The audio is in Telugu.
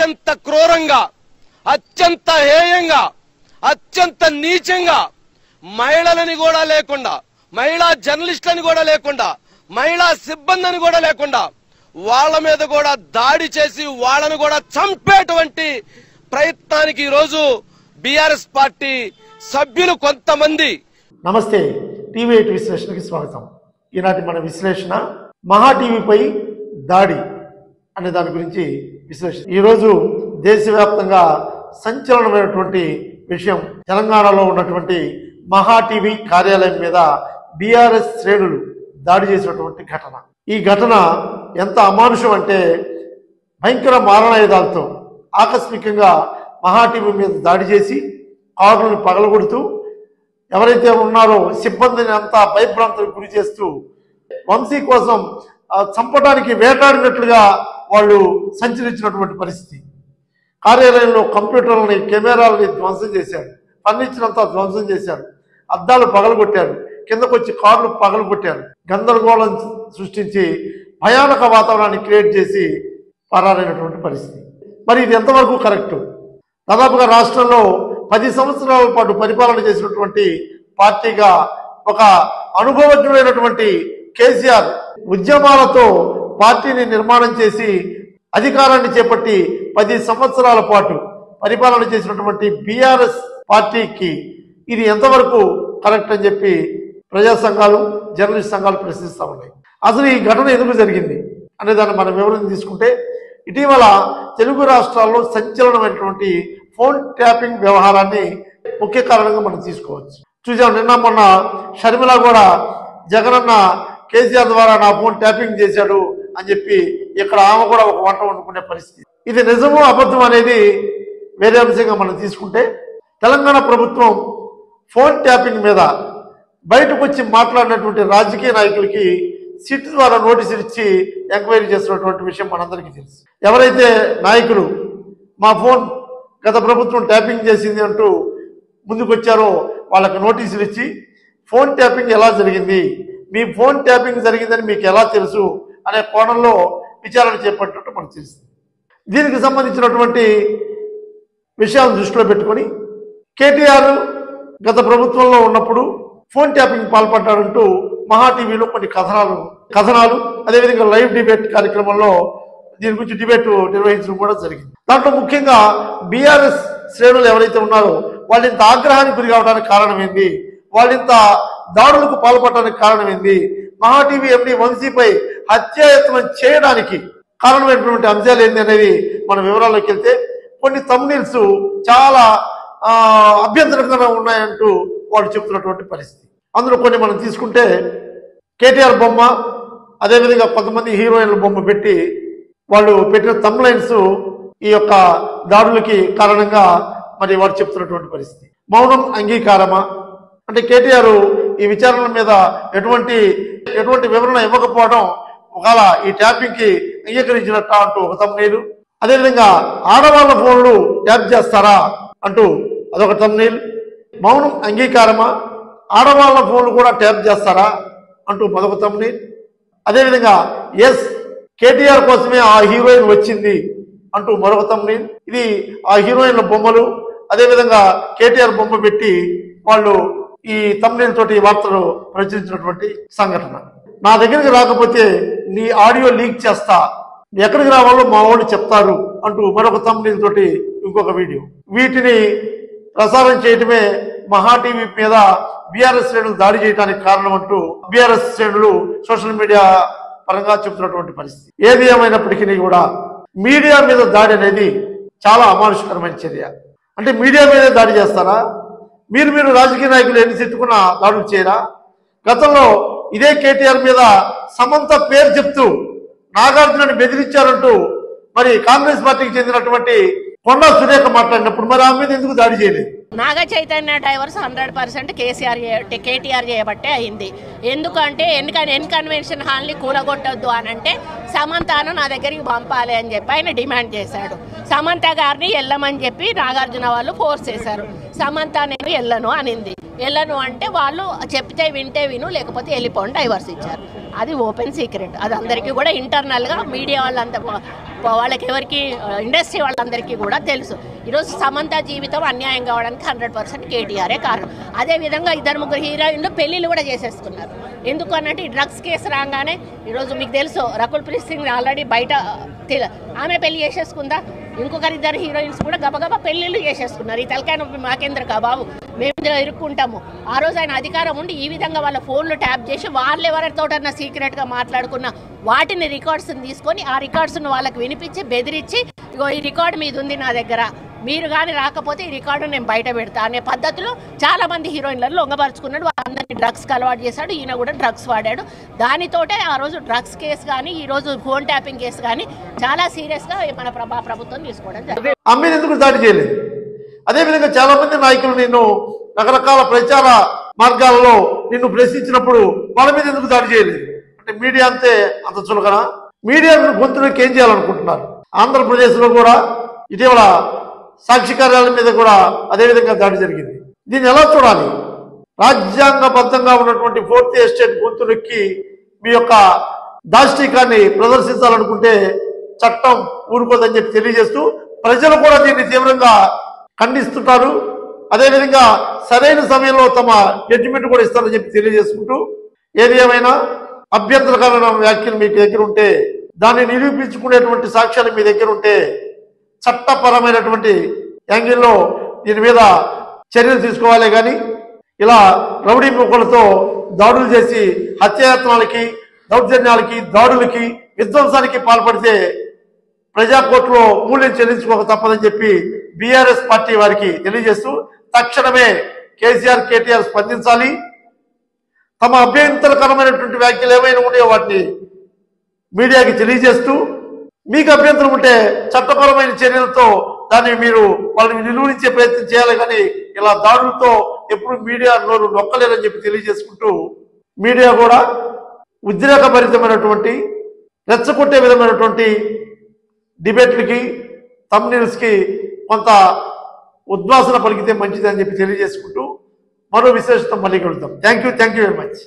అత్యంత క్రూరంగా, అత్యంత హేయంగా, అత్యంత నీచంగా మహిళలని కూడా లేకుండా, మహిళా జర్నలిస్టులని కూడా లేకుండా, మహిళా సిబ్బందిని కూడా లేకుండా వాళ్ళ మీద కూడా దాడి చేసి వాళ్ళను కూడా చంపేటువంటి ప్రయత్నానికి ఈరోజు బీఆర్ఎస్ పార్టీ సభ్యులు కొంతమంది. నమస్తే, టీవీ8 విశ్లేషణకి స్వాగతం. ఈనాటి మన విశ్లేషణ మహా టీవీపై దాడి అనే దాని గురించి విశ్లేషణ. ఈరోజు దేశవ్యాప్తంగా సంచలనమైనటువంటి విషయం, తెలంగాణలో ఉన్నటువంటి మహా టీవీ కార్యాలయం మీద బీఆర్ఎస్ శ్రేణులు దాడి చేసినటువంటి ఘటన. ఈ ఘటన ఎంత అమానుషం అంటే భయంకర మారణాయుధాలతో ఆకస్మికంగా మహా టీవీ మీద దాడి చేసి కార్లను పగలగొడుతూ ఎవరైతే ఉన్నారో సిబ్బందిని అంతా భయభ్రాంతులకు గురి చేస్తూ వంశీ కోసం చంపడానికి వేటాడినట్లుగా వాళ్ళు సంచరించినటువంటి పరిస్థితి. కార్యాలయంలో కంప్యూటర్లని, కెమెరాలని ధ్వంసం చేశారు, ఫర్నిచర్ అంతా ధ్వంసం చేశారు, అద్దాలు పగలగొట్టారు, కిందకొచ్చి కార్లు పగలగొట్టారు, గందరగోళం సృష్టించి భయానక వాతావరణాన్ని క్రియేట్ చేసి పరారైనటువంటి పరిస్థితి. మరి ఇది ఎంతవరకు కరెక్టు? దాదాపుగా రాష్ట్రంలో 10 సంవత్సరాల పాటు పరిపాలన చేసినటువంటి పార్టీగా ఒక అనుభవజ్ఞుడైనటువంటి కేసీఆర్ ఉద్యమాలతో పార్టీని నిర్మాణం చేసి అధికారాన్ని చేపట్టి 10 సంవత్సరాల పాటు పరిపాలన చేసినటువంటి బీఆర్ఎస్ పార్టీకి ఇది ఎంతవరకు కరెక్ట్ అని చెప్పి ప్రజా సంఘాలు, జర్నలిస్ట్ సంఘాలు ప్రశ్నిస్తూ ఉన్నాయి. అసలు ఈ ఘటన ఎందుకు జరిగింది అనే దాన్ని మనం వివరణ తీసుకుంటే, ఇటీవల తెలుగు రాష్ట్రాల్లో సంచలనమైనటువంటి ఫోన్ ట్యాపింగ్ వ్యవహారాన్ని ముఖ్య కారణంగా మనం తీసుకోవచ్చు. చూసాం, నిన్న మొన్న షర్మిల కూడా జగనన్న కేసీఆర్ ద్వారా నా ఫోన్ ట్యాపింగ్ చేశాడు అని చెప్పి ఇక్కడ ఆమె కూడా ఒక వంట వండుకునే పరిస్థితి. ఇది నిజమో అబద్ధం అనేది వేరే అంశంగా మనం తీసుకుంటే, తెలంగాణ ప్రభుత్వం ఫోన్ ట్యాపింగ్ మీద బయటకు వచ్చి మాట్లాడినటువంటి రాజకీయ నాయకులకి సిట్ ద్వారా నోటీసులు ఇచ్చి ఎంక్వైరీ చేస్తున్నటువంటి విషయం మనందరికీ తెలుసు. ఎవరైతే నాయకులు మా ఫోన్ గత ప్రభుత్వం ట్యాపింగ్ చేసింది అంటూ ముందుకు వచ్చారో వాళ్ళకి నోటీసులు ఇచ్చి ఫోన్ ట్యాపింగ్ ఎలా జరిగింది, మీ ఫోన్ ట్యాపింగ్ జరిగిందని మీకు ఎలా తెలుసు అనే కోణంలో విచారణ చేపట్టినట్టు మనకు తెలుస్తుంది. దీనికి సంబంధించినటువంటి విషయాలను దృష్టిలో పెట్టుకొని కేటీఆర్ గత ప్రభుత్వంలో ఉన్నప్పుడు ఫోన్ ట్యాపింగ్ పాల్పడ్డాడంటూ మహా టీవీలో కొన్ని కథనాలు అదేవిధంగా లైవ్ డిబేట్ కార్యక్రమంలో దీని గురించి డిబేట్ నిర్వహించడం కూడా జరిగింది. దాంట్లో ముఖ్యంగా బీఆర్ఎస్ శ్రేణులు ఎవరైతే ఉన్నారో వాళ్ళు ఇంత ఆగ్రహానికి గురి కావడానికి కారణం ఏంది, వాళ్ళు ఇంత దాడులకు పాల్పడడానికి కారణం ఏంది, మహా టీవీ ఎండీ వంశీపై హత్యాయత్నం చేయడానికి కారణమైనటువంటి అంశాలు ఏంది అనేది మన వివరాల్లోకి వెళ్తే కొన్ని థంబ్నెయిల్స్ చాలా అభ్యంతరంగా ఉన్నాయంటూ వాళ్ళు చెప్తున్నటువంటి పరిస్థితి. అందులో కొన్ని మనం తీసుకుంటే కేటీఆర్ బొమ్మ, అదేవిధంగా కొంతమంది హీరోయిన్ల బొమ్మ పెట్టి వాళ్ళు పెట్టిన థంబ్నెయిల్స్ ఈ యొక్క దాడులకి కారణంగా మరి వారు చెప్తున్నటువంటి పరిస్థితి. మౌనం అంగీకారమా అంటే కేటీఆర్ ఈ విచారణ మీద ఎటువంటి వివరణ ఇవ్వకపోవడం ఒకవేళ ఈ ట్యాపింగ్ కి అంగీకరించినట్ట అంటూ ఒక థంబ్నెయిల్, అదేవిధంగా ఆడవాళ్ళ ఫోన్లు ట్యాప్ చేస్తారా అంటూ అదొక థంబ్నెయిల్, మౌనం అంగీకారమా, ఆడవాళ్ళ ఫోన్లు కూడా ట్యాప్ చేస్తారా అంటూ మరొక థంబ్నెయిల్, అదేవిధంగా ఎస్ కేటీఆర్ కోసమే ఆ హీరోయిన్ వచ్చింది అంటూ మరొక థంబ్నెయిల్. ఇది ఆ హీరోయిన్ల బొమ్మలు అదేవిధంగా కేటీఆర్ బొమ్మ పెట్టి వాళ్ళు ఈ థంబ్నెయిల్ తోటి వార్తలు ప్రచురించినటువంటి సంఘటన. నా దగ్గరికి రాకపోతే నీ ఆడియో లీక్ చేస్తా, ఎక్కడికి రావాలో మా వాళ్ళు చెప్తారు అంటూ మరొక థంబ్నెయిల్ తోటి ఇంకొక వీడియో. వీటిని ప్రసారం చేయటమే మహా టీవీ మీద బీఆర్ఎస్ శ్రేణులు దాడి చేయడానికి కారణం అంటూ బీఆర్ఎస్ శ్రేణులు సోషల్ మీడియా పరంగా చెబుతున్నటువంటి పరిస్థితి. ఏది ఏమైనప్పటికీ కూడా మీడియా మీద దాడి అనేది చాలా అమానుషకరమైన చర్య. అంటే మీడియా మీదే దాడి చేస్తారా? మీరు రాజకీయ నాయకులు ఎన్ని తిట్టుకున్నా దాడులు చేయరా? గతంలో ఇదే కేటీఆర్ మీద సమంత పేరు చెప్తూ నాగార్జునని బెదిరించారంటూ మరి కాంగ్రెస్ పార్టీకి చెందినటువంటి కొండా సురేఖ మాట్లాడినప్పుడు మరి ఆమె మీద ఎందుకు దాడి చేయలేదు? నాగ చైతన్య డైవర్స్ 100% కేటీఆర్ చేయబట్టే అయింది. ఎందుకంటే కన్వెన్షన్ హాల్ని కూలగొట్టొద్దు అని అంటే సమంతను నా దగ్గరికి పంపాలి అని చెప్పి ఆయన డిమాండ్ చేశాడు. సమంత గారిని వెళ్ళమని చెప్పి నాగార్జున వాళ్ళు ఫోర్స్ చేశారు. సమంత నేను వెళ్ళను అనింది. వెళ్ళను అంటే వాళ్ళు చెప్తే వింటే విను, లేకపోతే వెళ్ళిపోండి డైవర్స్ ఇచ్చారు. అది ఓపెన్ సీక్రెట్, అది అందరికీ కూడా ఇంటర్నల్గా మీడియా వాళ్ళంతా వాళ్ళకి ఎవరికి ఇండస్ట్రీ వాళ్ళందరికీ కూడా తెలుసు. ఈరోజు సమంత జీవితం అన్యాయం కావడానికి 100% కేటీఆరే కారణం. అదేవిధంగా 2-3 హీరోయిన్లు పెళ్లిళ్ళు కూడా చేసేసుకున్నారు. ఎందుకు అన్నట్టు ఈ డ్రగ్స్ కేసు రాగానే ఈరోజు మీకు తెలుసు రకుల్ ప్రీత్ సింగ్ ఆల్రెడీ బయట ఆమె పెళ్లి చేసేసుకుందా, ఇంకొకరు 2 హీరోయిన్స్ కూడా గబగబా పెళ్లిళ్ళు చేసేసుకున్నారు. ఈ తలకాయ నొప్పి మాకేంద్ర బాబు, మేము ఇరుక్కుంటాము. ఆ రోజు ఆయన అధికారం ఉండి ఈ విధంగా వాళ్ళ ఫోన్లు ట్యాప్ చేసి వాళ్ళు ఎవరితోటన్నా సీక్రెట్గా మాట్లాడుకున్న వాటిని రికార్డ్స్ని తీసుకొని ఆ రికార్డ్స్ను వాళ్ళకి వినిపించి బెదిరించి, ఇగో ఈ రికార్డు మీద ఉంది నా దగ్గర, మీరు కానీ రాకపోతే ఈ రికార్డు నేను బయట పెడతా అనే పద్ధతిలో చాలా మంది హీరోయిన్లను లొంగపరుచుకున్నాడు. వాళ్ళందరినీ డ్రగ్స్కి అలవాటు చేశాడు. ఈయన కూడా డ్రగ్స్ వాడాడు. దానితోటే ఆ రోజు డ్రగ్స్ కేసు కానీ ఈ రోజు ఫోన్ ట్యాపింగ్ కేసు కానీ చాలా సీరియస్గా మన ప్రభుత్వం తీసుకోవడం జరిగింది. అమ్మిని ఎందుకు దాడి చేయలేదు? అదేవిధంగా చాలా మంది నాయకులు నిన్ను రకరకాల ప్రచార మార్గాలలో నిన్ను ప్రశ్నించినప్పుడు వాళ్ళ మీద ఎందుకు దాడి చేయలేదు? అంటే మీడియా అంతే అంత చులకన? మీడియా గొంతులోకి ఏం చేయాలనుకుంటున్నారు? ఆంధ్రప్రదేశ్లో కూడా ఇటీవల సాక్షి కార్యాలయం మీద కూడా అదేవిధంగా దాడి జరిగింది. దీన్ని ఎలా చూడాలి? రాజ్యాంగబద్ధంగా ఉన్నటువంటి 4th ఎస్టేట్ గొంతులకి మీ యొక్క దాష్టికాన్ని ప్రదర్శించాలనుకుంటే చట్టం ఊరుకోదని చెప్పి తెలియజేస్తూ ప్రజలు కూడా దీన్ని తీవ్రంగా ఖండిస్తుంటారు. అదేవిధంగా సరైన సమయంలో తమ జడ్జిమెంట్ కూడా ఇస్తారని చెప్పి తెలియజేసుకుంటూ, ఏది ఏమైనా అభ్యంతరకరమైన వ్యాఖ్యలు మీ దగ్గర ఉంటే, దాన్ని నిరూపించుకునేటువంటి సాక్ష్యాలు మీ దగ్గర ఉంటే చట్టపరమైనటువంటి యాంగిల్లో దీని మీద చర్యలు తీసుకోవాలి. కానీ ఇలా రౌడీ ముక్కలతో దాడులు చేసి హత్యాయత్నాలకి, దౌర్జన్యాలకి, దాడులకి, విధ్వంసానికి పాల్పడితే ప్రజాకోర్టులో మూల్యం చెల్లించుకోక తప్పదని చెప్పి బీఆర్ఎస్ పార్టీ వారికి తెలియజేస్తూ తక్షణమే కేసీఆర్, కేటీఆర్ స్పందించాలి. తమ అభ్యంతరకరమైనటువంటి వ్యాఖ్యలు ఏమైనా ఉన్నాయో వాటిని మీడియాకి తెలియజేస్తూ, మీకు అభ్యంతరం ఉంటే చట్టపరమైన చర్యలతో దాన్ని మీరు వాళ్ళని నిలువరించే ప్రయత్నం చేయాలి. కానీ ఇలా దాడులతో ఎప్పుడు మీడియా నోరు నొక్కలేరని చెప్పి తెలియజేసుకుంటూ, మీడియా కూడా ఉద్రేకభరితమైనటువంటి రెచ్చగొట్టే విధమైనటువంటి డిబేట్లకి, థంబ్నెయిల్స్కి కొంత ఉద్వాసన పలికితే మంచిది అని చెప్పి తెలియజేసుకుంటూ మరో విశేషత మళ్ళీ కలుద్దాం. Thank you very much.